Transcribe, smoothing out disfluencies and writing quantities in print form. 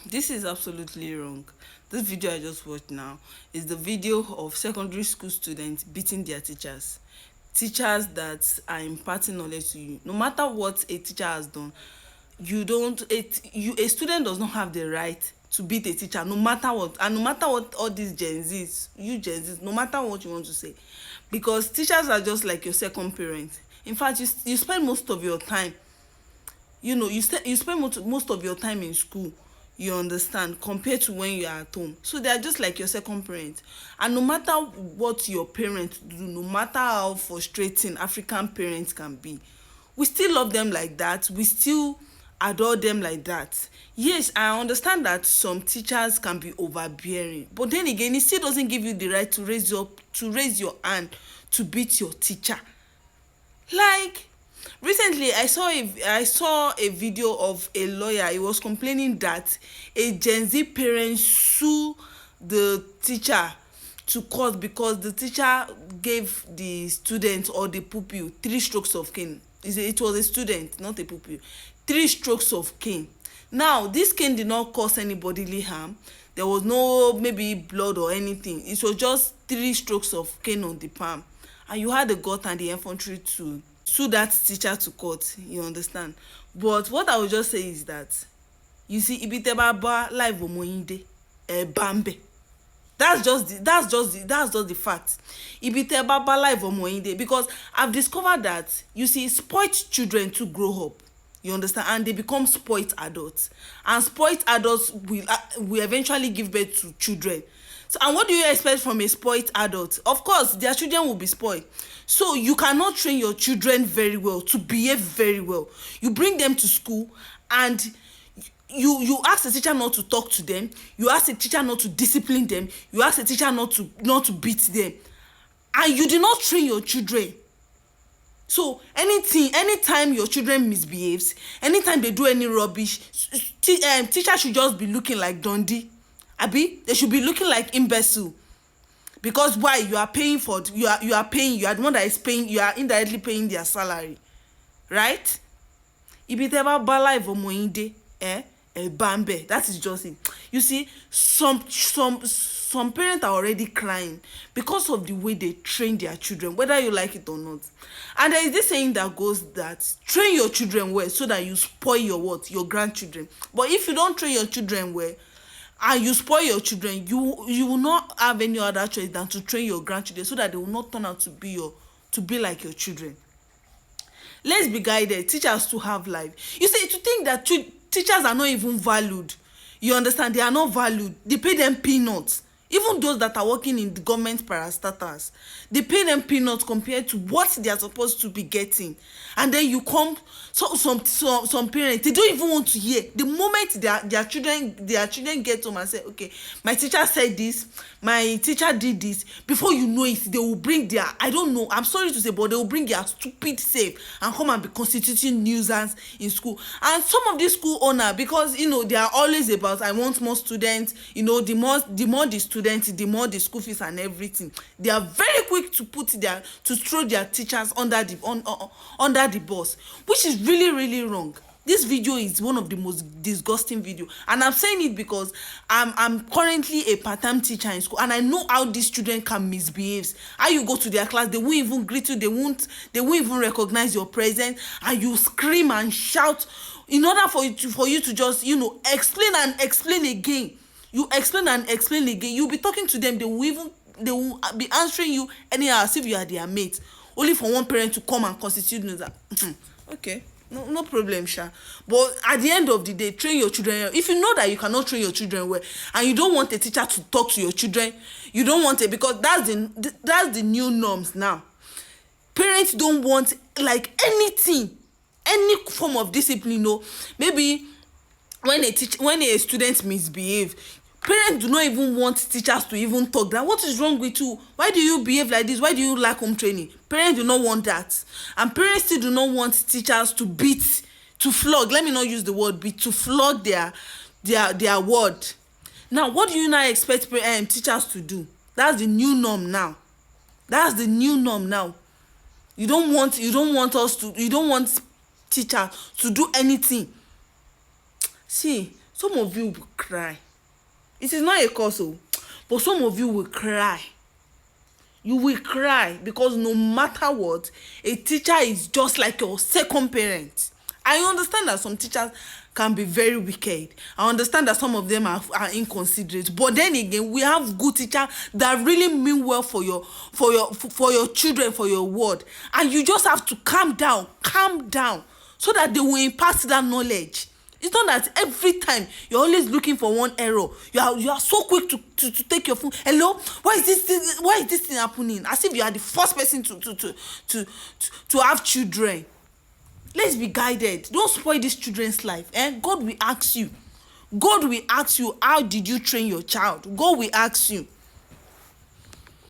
This is absolutely wrong. This video I just watched now is the video of secondary school students beating their teachers. Teachers that are imparting knowledge to you. No matter what a teacher has done, a student does not have the right to beat a teacher, no matter what. And no matter what all these Gen Zs, no matter what you want to say, because teachers are just like your second parent. In fact, you spend most of your time, you spend most of your time in school, you understand, compared to when you are at home. So they are just like your second parent. And no matter what your parents do, no matter how frustrating African parents can be, we still love them like that. We still adore them like that. Yes, I understand that some teachers can be overbearing, but then again, it still doesn't give you the right to raise your hand to beat your teacher. Like, recently I saw a video of a lawyer. He was complaining that a Gen Z parent sue the teacher to court because the teacher gave the student or the pupil 3 strokes of cane. It was a student, not a pupil. 3 strokes of cane. Now, this cane did not cause any bodily harm. There was no maybe blood or anything. It was just 3 strokes of cane on the palm. And you had the gut and the infantry to sue that teacher to court, you understand. But what I would just say is that, you see, ibitebaba live omoyinde bambe. That's just the fact. Ibitebaba live omoyinde, because I've discovered that, you see, spoiled children to grow up, you understand, and they become spoiled adults, and spoiled adults will eventually give birth to children. So, and what do you expect from a spoiled adult? Of course, their children will be spoiled. So you cannot train your children very well to behave very well. You bring them to school and you ask the teacher not to talk to them. You ask the teacher not to discipline them. You ask the teacher not to beat them. And you did not train your children. So anytime your children misbehaves, anytime they do any rubbish, teacher should just be looking like Dundee. Abi, they should be looking like imbecile. Because why? You are paying you are the one that is paying, you are indirectly paying their salary, right? Ibiteba bala ivomoinde bambe. That is just it. You see, some parents are already crying because of the way they train their children, whether you like it or not. And there is this saying that goes that train your children well so that you spoil your grandchildren. But if you don't train your children well and you spoil your children, you will not have any other choice than to train your grandchildren so that they will not turn out to be like your children. Let's be guided. Teachers to have life. You see, to think that teachers are not even valued, you understand, they are not valued. They pay them peanuts. Even those that are working in the government parastatals, they pay them peanuts compared to what they are supposed to be getting. And then you come, some parents, they don't even want to hear. The moment their children get home and say, okay, my teacher said this, my teacher did this, before you know it, they will bring their, I don't know, I'm sorry to say, but they will bring their stupid self and come and be constituting nuisance in school. And some of these school owners, because they are always about, I want more students, the more the students, the more the school fees and everything. They are very quick to throw their teachers under the bus, which is really, really wrong. This video is one of the most disgusting video, and I'm saying it because I'm currently a part-time teacher in school, and I know how these children can misbehave. How you go to their class, they won't even greet you, they won't even recognize your presence, and you scream and shout in order for you to just explain and explain again. You explain and explain again. You'll be talking to them, they will be answering you anyhow as if you are their mate, only for one parent to come and constitute that. Okay, no problem, sha. But at the end of the day, train your children. If you know that you cannot train your children well, and you don't want a teacher to talk to your children, you don't want it, because that's the new norms now. Parents don't want like anything, any form of discipline. Maybe when a student misbehave, parents do not even want teachers to even talk. That what is wrong with you? Why do you behave like this? Why do you lack home training? Parents do not want that, and parents still do not want teachers to beat, to flog. Let me not use the word beat, to flog their word. Now, what do you now expect teachers to do? That's the new norm now. That's the new norm now. You don't want teacher to do anything. See, some of you will cry. It is not a cause, oh, but some of you will cry. You will cry because no matter what, a teacher is just like your second parent. I understand that some teachers can be very wicked. I understand that some of them are inconsiderate. But then again, we have good teachers that really mean well for your children, for your word. And you just have to calm down, so that they will impart that knowledge. It's not that every time you're always looking for one error. You are so quick to take your phone. Hello, why is this thing happening? As if you are the first person to have children. Let's be guided. Don't spoil these children's life. God will ask you. God will ask you, how did you train your child? God will ask you.